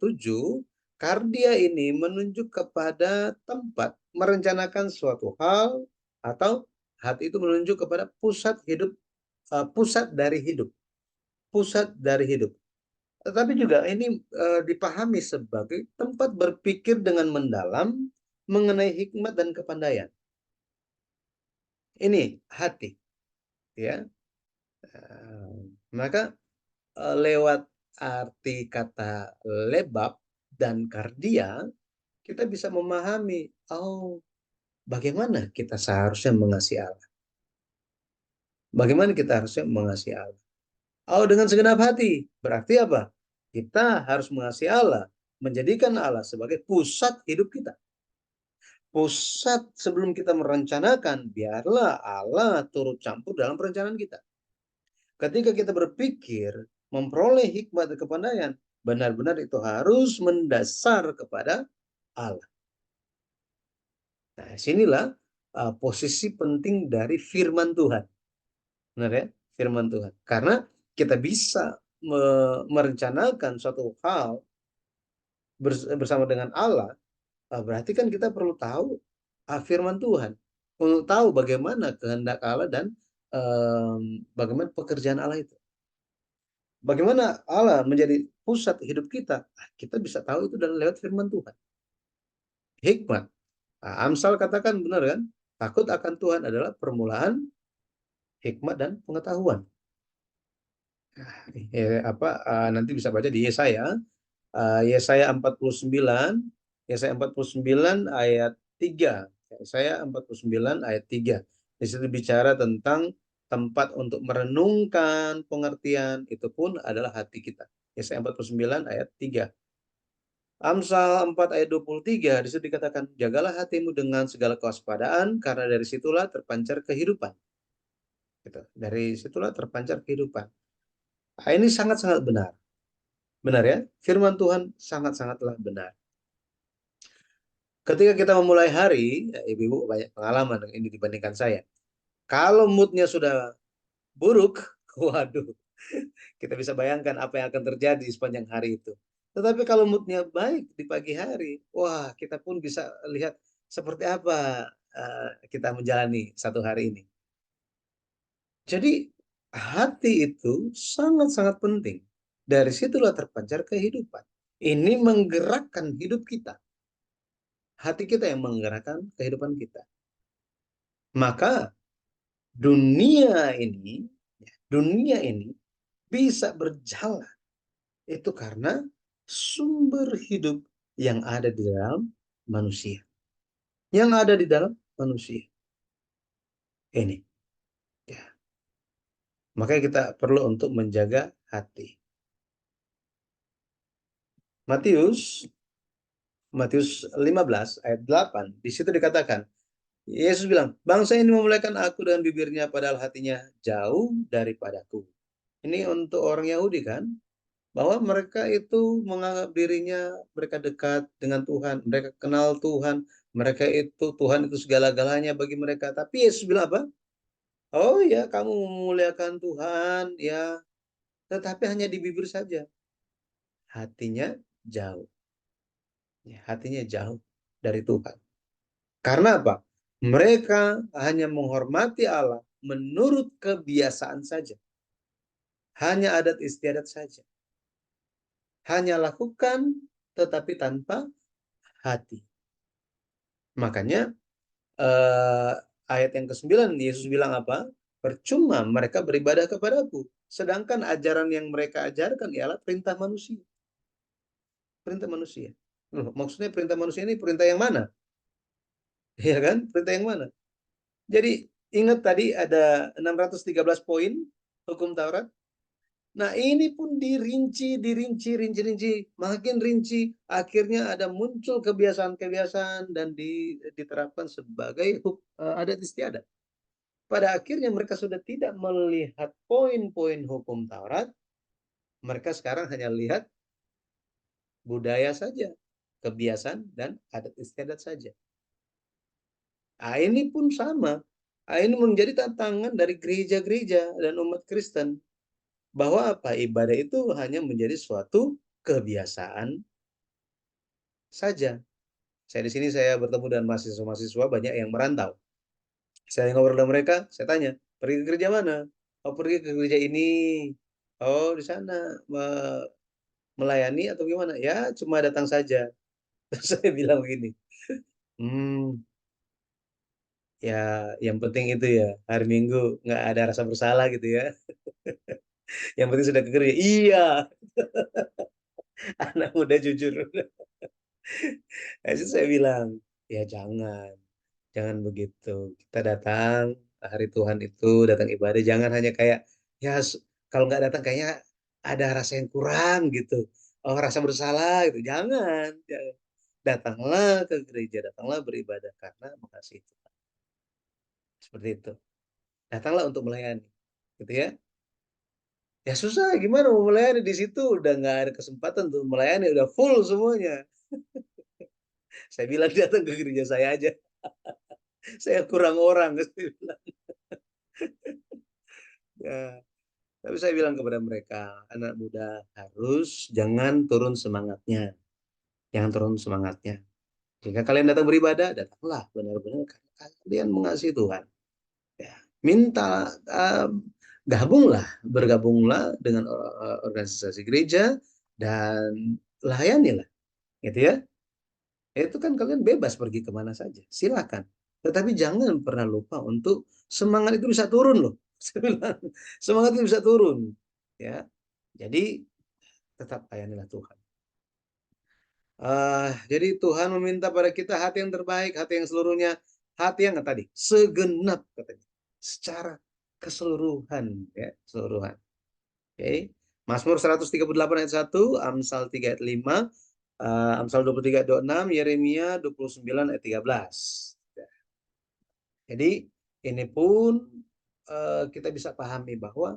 kardia ini menunjuk kepada tempat merencanakan suatu hal, atau hati itu menunjuk kepada pusat hidup, pusat dari hidup, pusat dari hidup. Tetapi juga ini dipahami sebagai tempat berpikir dengan mendalam mengenai hikmat dan kepandaian. Ini hati, ya. Maka lewat arti kata lebab dan kardia, kita bisa memahami, oh, bagaimana kita seharusnya mengasihi Allah. Bagaimana kita harusnya mengasihi Allah. Oh, dengan segenap hati. Berarti apa? Kita harus mengasihi Allah, menjadikan Allah sebagai pusat hidup kita. Pusat sebelum kita merencanakan, biarlah Allah turut campur dalam perencanaan kita. Ketika kita berpikir, memperoleh hikmat dan kepandaian, benar-benar itu harus mendasar kepada Allah. Nah, sinilah posisi penting dari firman Tuhan. Benar ya? Firman Tuhan. Karena kita bisa merencanakan suatu hal bersama dengan Allah, berarti kan kita perlu tahu firman Tuhan. Untuk tahu bagaimana kehendak Allah dan bagaimana pekerjaan Allah itu. Bagaimana Allah menjadi pusat hidup kita? Kita bisa tahu itu dari lewat firman Tuhan. Hikmat. Nah, Amsal katakan benar kan? Takut akan Tuhan adalah permulaan hikmat dan pengetahuan. Nanti bisa baca di Yesaya 49, Yesaya 49 ayat 3. Yesaya 49 ayat 3. Di situ bicara tentang tempat untuk merenungkan pengertian, itu pun adalah hati kita. Yesaya 49 ayat 3. Amsal 4 ayat 23, di situ dikatakan, jagalah hatimu dengan segala kewaspadaan, karena dari situlah terpancar kehidupan. Gitu. Dari situlah terpancar kehidupan. Nah, ini sangat-sangat benar. Benar ya? Firman Tuhan sangat-sangatlah benar. Ketika kita memulai hari, ya, ibu-ibu banyak pengalaman ini dibandingkan saya. Kalau moodnya sudah buruk, waduh, kita bisa bayangkan apa yang akan terjadi sepanjang hari itu. Tetapi kalau moodnya baik di pagi hari, wah, kita pun bisa lihat seperti apa kita menjalani satu hari ini. Jadi hati itu sangat-sangat penting. Dari situlah terpancar kehidupan. Ini menggerakkan hidup kita. Hati kita yang menggerakkan kehidupan kita. Maka dunia ini, dunia ini bisa berjalan. Itu karena sumber hidup yang ada di dalam manusia. Yang ada di dalam manusia. Ini. Ya. Makanya kita perlu untuk menjaga hati. Matius Matius 15 ayat 8, di situ dikatakan, Yesus bilang, bangsa ini memuliakan aku dengan bibirnya, padahal hatinya jauh daripadaku. Ini untuk orang Yahudi kan, bahwa mereka itu menganggap dirinya mereka dekat dengan Tuhan, mereka kenal Tuhan, mereka itu Tuhan itu segala-galanya bagi mereka. Tapi Yesus bilang apa? Oh ya, kamu memuliakan Tuhan, ya, tetapi hanya di bibir saja. Hatinya jauh. Ya, hatinya jauh dari Tuhan. Karena apa? Mereka hanya menghormati Allah menurut kebiasaan saja. Hanya adat istiadat saja. Hanya lakukan tetapi tanpa hati. Makanya ayat yang ke-9 Yesus bilang apa? Percuma mereka beribadah kepadaku. Sedangkan ajaran yang mereka ajarkan ialah perintah manusia. Perintah manusia. Loh, maksudnya perintah manusia ini perintah yang mana? Ya kan? Perintah yang mana? Jadi ingat tadi ada 613 poin hukum Taurat. Nah, ini pun dirinci, makin rinci. Akhirnya ada muncul kebiasaan-kebiasaan dan diterapkan sebagai adat istiadat. pada akhirnya mereka sudah tidak melihat poin-poin hukum Taurat, mereka sekarang hanya lihat budaya saja, kebiasaan dan adat istiadat saja. Nah, ini pun sama. Nah, ini menjadi tantangan dari gereja-gereja dan umat Kristen bahwa apa, ibadah itu hanya menjadi suatu kebiasaan saja. Saya di sini saya bertemu dengan mahasiswa-mahasiswa banyak yang merantau. Saya ngobrol dengan mereka, saya tanya, pergi ke gereja mana? Oh, pergi ke gereja ini. Oh, di sana melayani atau gimana? Ya, cuma datang saja. Terus saya bilang begini, hmm, ya yang penting itu ya, hari Minggu nggak ada rasa bersalah gitu ya. Yang penting sudah ke gereja. Iya, anak muda jujur. Nah, itu saya bilang, ya jangan. Jangan begitu. Kita datang hari Tuhan itu, datang ibadah. Jangan hanya kayak, ya kalau nggak datang kayaknya ada rasa yang kurang gitu. Oh, rasa bersalah gitu. Jangan. Jangan. Datanglah ke gereja, datanglah beribadah karena mengasihi Tuhan. Seperti itu. Datanglah untuk melayani. Gitu ya. Ya susah, gimana mau melayani di situ? Udah nggak ada kesempatan untuk melayani, udah full semuanya. Saya bilang datang ke gereja saya aja. Saya kurang orang. Saya bilang. Ya. Tapi saya bilang kepada mereka, anak muda harus jangan turun semangatnya. Jangan turun semangatnya. Jika kalian datang beribadah, datanglah benar-benar karena kalian mengasihi Tuhan. Ya. Minta bergabunglah dengan organisasi gereja dan layanilah, gitu ya. Itu kan kalian bebas pergi kemana saja, silakan. Tetapi jangan pernah lupa untuk semangat itu bisa turun loh. Saya bilang, semangat itu bisa turun, ya. Jadi tetap layanilah Tuhan. Jadi Tuhan meminta pada kita hati yang terbaik, hati yang seluruhnya, hati yang tadi segenap katanya, secara keseluruhan, ya, keseluruhan. Oke. Okay. Mazmur 138 ayat 1, Amsal 3 ayat 5, Amsal 23 ayat 26, Yeremia 29 ayat 13. Jadi ini pun kita bisa pahami bahwa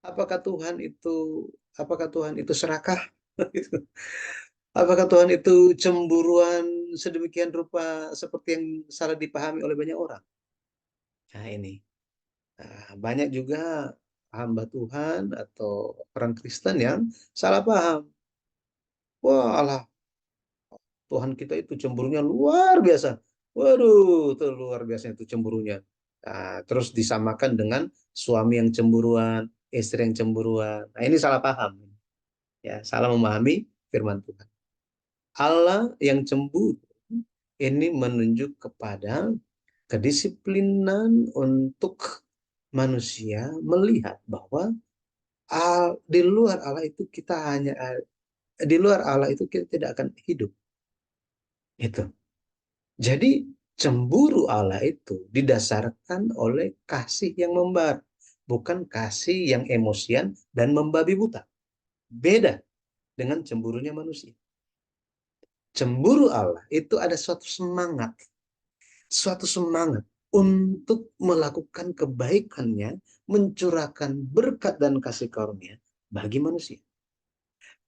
apakah Tuhan itu apakah Tuhan itu serakah? Apakah Tuhan itu cemburuan sedemikian rupa seperti yang salah dipahami oleh banyak orang? Nah ini, banyak juga hamba Tuhan atau orang Kristen yang salah paham. Wah, Allah, Tuhan kita itu cemburunya luar biasa. Waduh, itu luar biasa itu cemburunya. Nah, terus disamakan dengan suami yang cemburuan, istri yang cemburuan. Nah, ini salah paham. Ya, salah memahami firman Tuhan. Allah yang cemburu ini menunjuk kepada kedisiplinan untuk manusia melihat bahwa di luar Allah itu kita hanya di luar Allah itu kita tidak akan hidup. Itu. Jadi cemburu Allah itu didasarkan oleh kasih yang membar, bukan kasih yang emosian dan membabi buta. Beda dengan cemburunya manusia. Cemburu Allah itu ada suatu semangat untuk melakukan kebaikannya, mencurahkan berkat dan kasih karunia bagi manusia.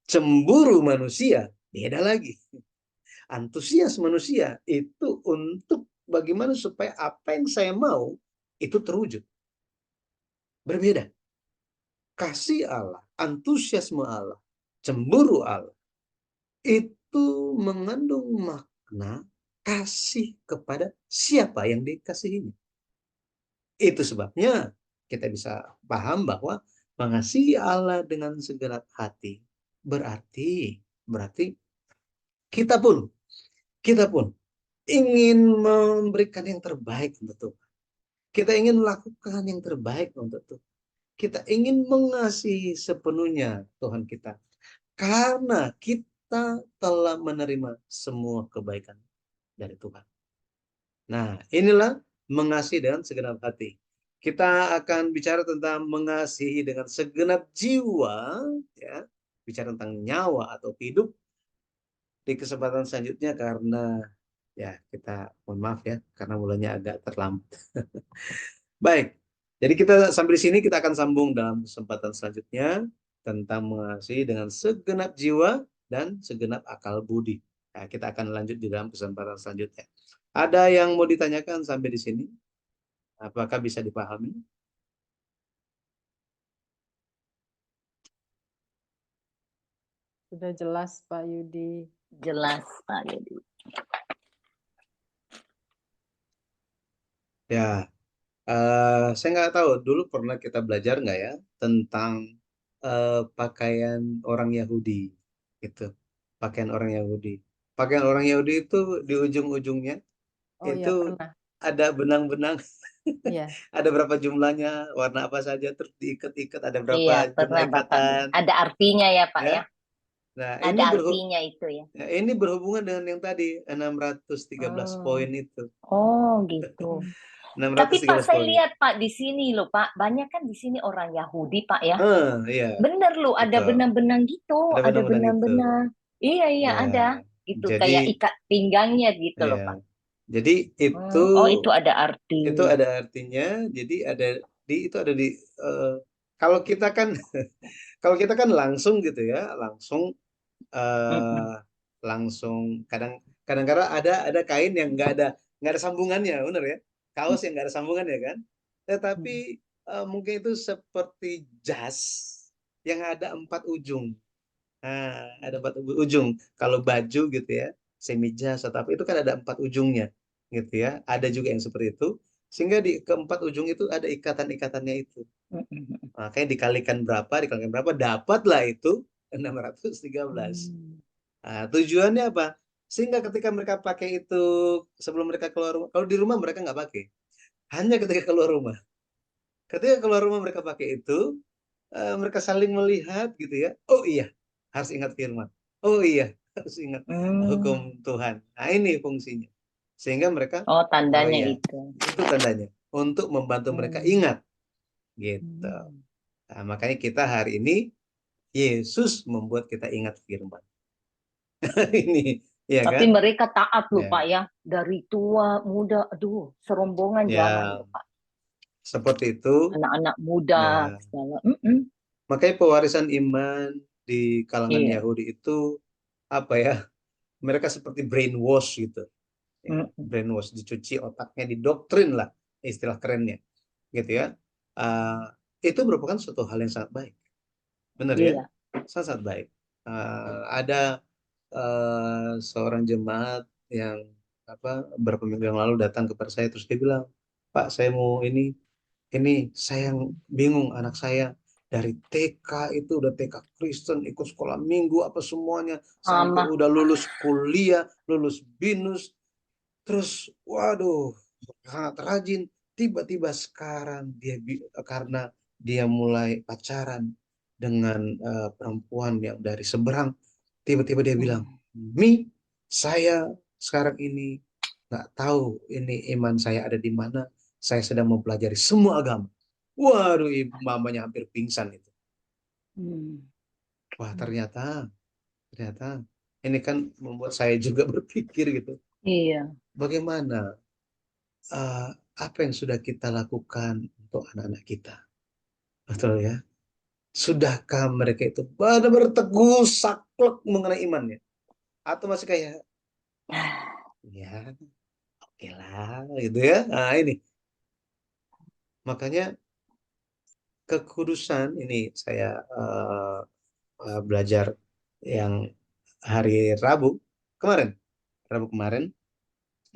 Cemburu manusia beda lagi. Antusias manusia itu untuk bagaimana supaya apa yang saya mau itu terwujud. Berbeda. Kasih Allah, antusiasme Allah, cemburu Allah itu mengandung makna kasih kepada siapa yang dikasihinya. Itu sebabnya kita bisa paham bahwa mengasihi Allah dengan segenap hati berarti kita pun kita pun ingin memberikan yang terbaik untuk Tuhan. Kita ingin melakukan yang terbaik untuk Tuhan. Kita ingin mengasihi sepenuhnya Tuhan kita karena kita telah menerima semua kebaikan dari Tuhan. Nah, inilah mengasihi dengan segenap hati. Kita akan bicara tentang mengasihi dengan segenap jiwa, ya, bicara tentang nyawa atau hidup di kesempatan selanjutnya karena ya kita mohon maaf ya karena mulanya agak terlambat. Baik. Jadi kita sampai di sini, kita akan sambung dalam kesempatan selanjutnya tentang mengasihi dengan segenap jiwa dan segenap akal budi. Nah, kita akan lanjut di dalam kesempatan selanjutnya. Ada yang mau ditanyakan sampai di sini? Apakah bisa dipahami? Sudah jelas Pak Yudi. Jelas Pak Yudi. Ya, saya nggak tahu dulu pernah kita belajar nggak ya tentang pakaian orang Yahudi, gitu. Pakaian orang Yahudi. Pakaian orang Yahudi itu di ujung-ujungnya Oh itu ya pernah. ada benang-benang. Iya. Ada berapa jumlahnya, warna apa saja, terus diikat-ikat, ada berapa Iya, jumlah pernah Bapak. ikatan, Ada artinya ya Pak ya. ya. Nah, Ada artinya itu ya. ini berhubungan dengan yang tadi 613 Oh. poin itu. Oh gitu. Tapi Pak 613 saya poin. lihat Pak di sini loh Pak, banyak kan di sini orang Yahudi Pak ya. Iya, Bener loh, ada betul. benang-benang gitu, Ada ada benang-benang itu. benang-benang. Iya iya Ya, ada, gitu jadi kayak ikat pinggangnya gitu loh Pak. ya. Jadi itu Oh itu ada arti. ada artinya. Jadi itu ada di eh, kalau kita kan kalau kita kan langsung gitu ya, langsung Mm-mm. eh, langsung kadang-kadang ada kain yang nggak ada sambungannya, bener ya? Kaos yang nggak ada sambungannya kan? Tetapi mungkin itu seperti jas yang ada 4 ujung. Nah, ada 4 ujung. Kalau baju gitu ya, semi jas atau apa itu kan ada 4 ujungnya, gitu ya. Ada juga yang seperti itu. Sehingga di keempat ujung itu ada ikatan-ikatannya itu. Mm-mm. Makanya dikalikan berapa, dapatlah itu 613. Hmm. Nah, tujuannya apa? Sehingga ketika mereka pakai itu sebelum mereka keluar rumah, kalau di rumah mereka nggak pakai. Hanya ketika keluar rumah. Ketika keluar rumah mereka pakai itu, mereka saling melihat gitu ya. Oh iya, harus ingat firman. Oh iya, harus ingat hukum Hmm. Tuhan. Nah, ini fungsinya. Sehingga mereka, Oh oh tandanya iya, itu. itu tandanya. Untuk membantu mereka Hmm. ingat. Gitu. Hmm. Nah, makanya kita hari ini, Yesus membuat kita ingat firman. Ini, ya Tapi kan? mereka taat loh Pak Ya, ya, dari tua muda, aduh serombongan jangan ya loh Pak. seperti itu. Anak-anak muda Ya, segala. Mm-mm. makanya pewarisan iman di kalangan Iya. Yahudi itu apa ya? Mereka seperti brainwash gitu. Ya, Mm-mm. brainwash, dicuci otaknya, didoktrin lah istilah kerennya, gitu ya. Uh, itu merupakan suatu hal yang sangat baik, benar ya, Iya. sangat baik. Ada seorang jemaat yang beberapa minggu yang lalu datang kepada saya, terus dia bilang, Pak, saya mau ini saya yang bingung, anak saya dari TK itu udah TK Kristen, ikut sekolah minggu apa semuanya, sampai Sama. udah lulus kuliah, lulus BINUS, terus waduh sangat rajin. Tiba-tiba sekarang karena dia mulai pacaran dengan perempuan yang dari seberang, tiba-tiba dia bilang, Hmm. Mi, saya sekarang ini nggak tahu ini iman saya ada di mana. Saya sedang mempelajari semua agama. Waduh, ibu mamanya hampir pingsan itu. Hmm. Wah, ternyata ini kan membuat saya juga berpikir gitu. Iya. Bagaimana eh, apa yang sudah kita lakukan untuk anak-anak kita? Betul ya? Sudahkah mereka itu benar-benar teguh saklek mengenai imannya? Atau masih kayak, ya oke lah gitu ya. Nah ini, makanya kekudusan ini saya belajar yang hari kemarin, Rabu kemarin,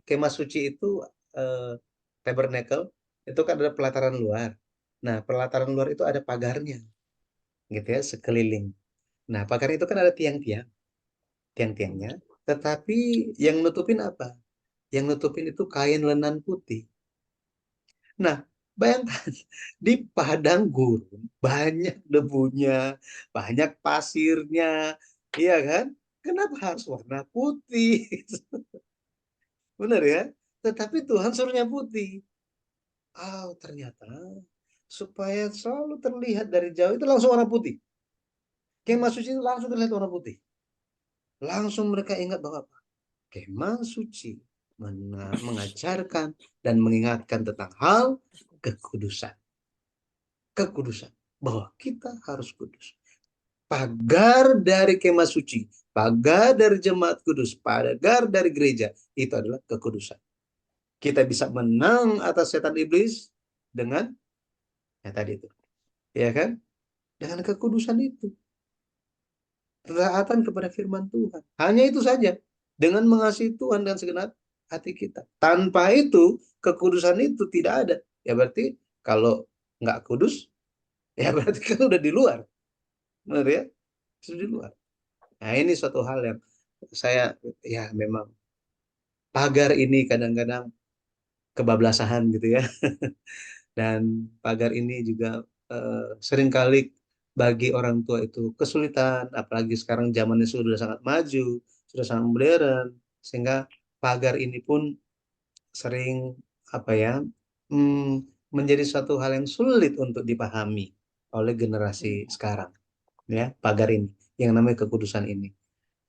kemah suci itu eh, tabernacle itu kan ada pelataran luar. Nah, pelataran luar itu ada pagarnya, gitu ya, sekeliling. Nah, pagar itu kan ada tiang-tiangnya, tetapi yang nutupin apa? Yang nutupin itu kain lenan putih. Nah, bayangkan di padang gurun banyak debunya, banyak pasirnya, iya kan? Kenapa harus warna putih? Benar ya? Tetapi Tuhan suruhnya putih. Oh, ternyata supaya selalu terlihat dari jauh itu langsung warna putih. Kemah suci itu langsung terlihat warna putih. Langsung mereka ingat bahwa kemah suci mengajarkan dan mengingatkan tentang hal kekudusan. Kekudusan. Bahwa kita harus kudus. Pagar dari kemah suci, pagar dari jemaat kudus, pagar dari gereja, itu adalah kekudusan. Kita bisa menang atas setan iblis dengan ya tadi itu. Ya kan? Dengan kekudusan itu. Ketaatan kepada firman Tuhan. Hanya itu saja. Dengan mengasihi Tuhan dan segenap hati kita. Tanpa itu, kekudusan itu tidak ada. Ya berarti kalau nggak kudus, ya berarti kan udah di luar. Benar ya? Sudah di luar. Nah ini suatu hal yang saya ya memang pagar ini kadang-kadang kebablasan gitu ya. Dan pagar ini juga seringkali bagi orang tua itu kesulitan, apalagi sekarang zamannya sudah sangat maju, sudah sangat modern, sehingga pagar ini pun sering apa ya menjadi suatu hal yang sulit untuk dipahami oleh generasi sekarang, ya pagar ini, yang namanya kekudusan ini.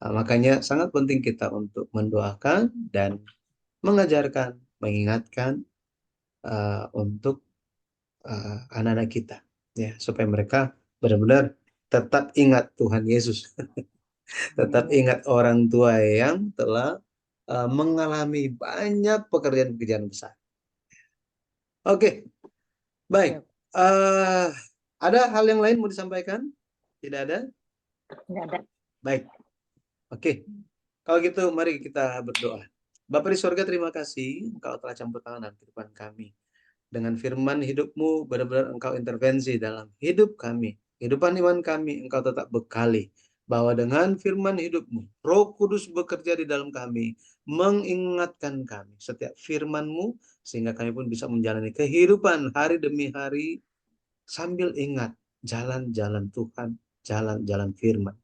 Nah, makanya sangat penting kita untuk mendoakan dan mengajarkan, mengingatkan untuk anak-anak kita, ya supaya mereka benar-benar tetap ingat Tuhan Yesus, tetap ingat orang tua yang telah mengalami banyak pekerjaan-pekerjaan besar. Oke, baik. Ada hal yang lain mau disampaikan? Tidak ada? Nggak ada. Baik. Oke. Kalau gitu mari kita berdoa. Bapa di sorga, terima kasih Engkau telah campur tangan dalam kehidupan kami. Dengan firman hidupmu, benar-benar Engkau intervensi dalam hidup kami. Kehidupan iman kami, Engkau tetap bekali. Bahwa dengan firman hidupmu, Roh Kudus bekerja di dalam kami, mengingatkan kami setiap firman-Mu, sehingga kami pun bisa menjalani kehidupan hari demi hari, sambil ingat jalan-jalan Tuhan, jalan-jalan firman.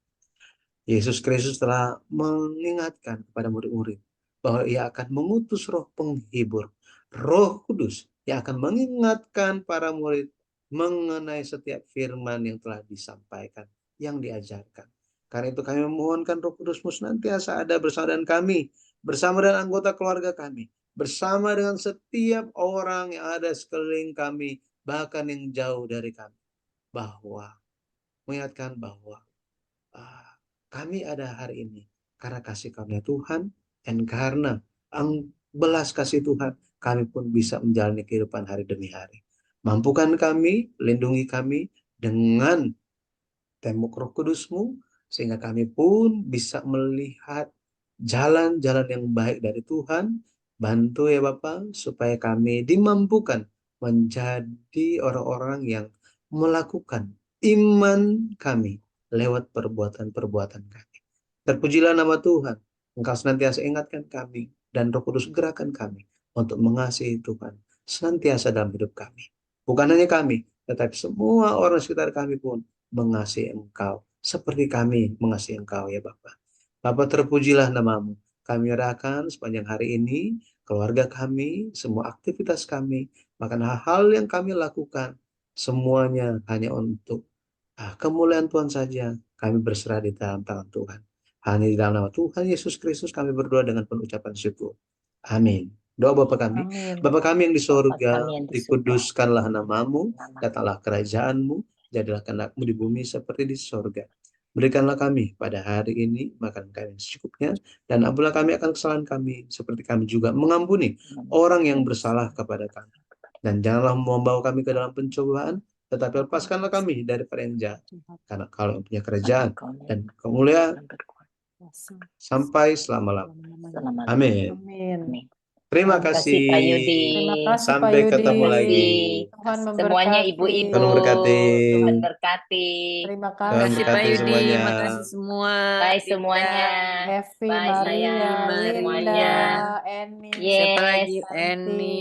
Yesus Kristus telah mengingatkan kepada murid-murid bahwa Ia akan mengutus Roh Penghibur, Roh Kudus yang akan mengingatkan para murid mengenai setiap firman yang telah disampaikan, yang diajarkan. Karena itu kami memohonkan Roh Kudus-Mu senantiasa ada bersama dengan kami, bersama dengan anggota keluarga kami, bersama dengan setiap orang yang ada sekeliling kami, bahkan yang jauh dari kami, bahwa mengingatkan bahwa kami ada hari ini karena kasih karunia Tuhan, dan karena belas kasih Tuhan, kami pun bisa menjalani kehidupan hari demi hari. Mampukan kami, lindungi kami dengan tembok Roh Kudus-Mu, sehingga kami pun bisa melihat jalan-jalan yang baik dari Tuhan. Bantu ya Bapak, supaya kami dimampukan menjadi orang-orang yang melakukan iman kami lewat perbuatan-perbuatan kami. Terpujilah nama Tuhan. Engkau senantiasa ingatkan kami, dan Roh Kudus gerakan kami untuk mengasihi Tuhan senantiasa dalam hidup kami. Bukan hanya kami, tetapi semua orang sekitar kami pun mengasihi Engkau seperti kami mengasihi Engkau ya Bapa. Bapa, terpujilah namamu. Kami nyerahkan sepanjang hari ini keluarga kami, semua aktivitas kami, bahkan hal-hal yang kami lakukan, semuanya hanya untuk kemuliaan Tuhan saja. Kami berserah di dalam tangan Tuhan. Hanya di dalam nama Tuhan Yesus Kristus kami berdoa dengan penuh ucapan syukur. Amin. Doa Bapa kami. Amin. Bapa kami yang di sorga, kami yang di surga, dikuduskanlah namamu, Nama datanglah kerajaanmu, jadilah kehendakmu di bumi seperti di sorga. Berikanlah kami pada hari ini makan kami secukupnya, dan ampunilah kami akan kesalahan kami, seperti kami juga mengampuni orang yang bersalah kepada kami. Dan janganlah membawa kami ke dalam pencobaan, tetapi lepaskanlah kami daripada yang jahat. Karena Kau yang punya kerajaan dan kemuliaan sampai selama-lamanya. Selamat. Amin. Amin. Amin. Terima Terima kasih, Pak Yudi. Terima kasih Pak Sampai Yudi. ketemu lagi. Tuhan Semuanya memberkati. ibu-ibu. Tuhan memberkati. Tuhan berkati. Terima Tuhan kasih Makasih Pak berkati Yudi, semuanya. makasih semua. Bye Dinda, semuanya. Evi, Bye, Maria, sayang, Linda, semuanya. Eni, Yes. siapa lagi? Santi. Eni.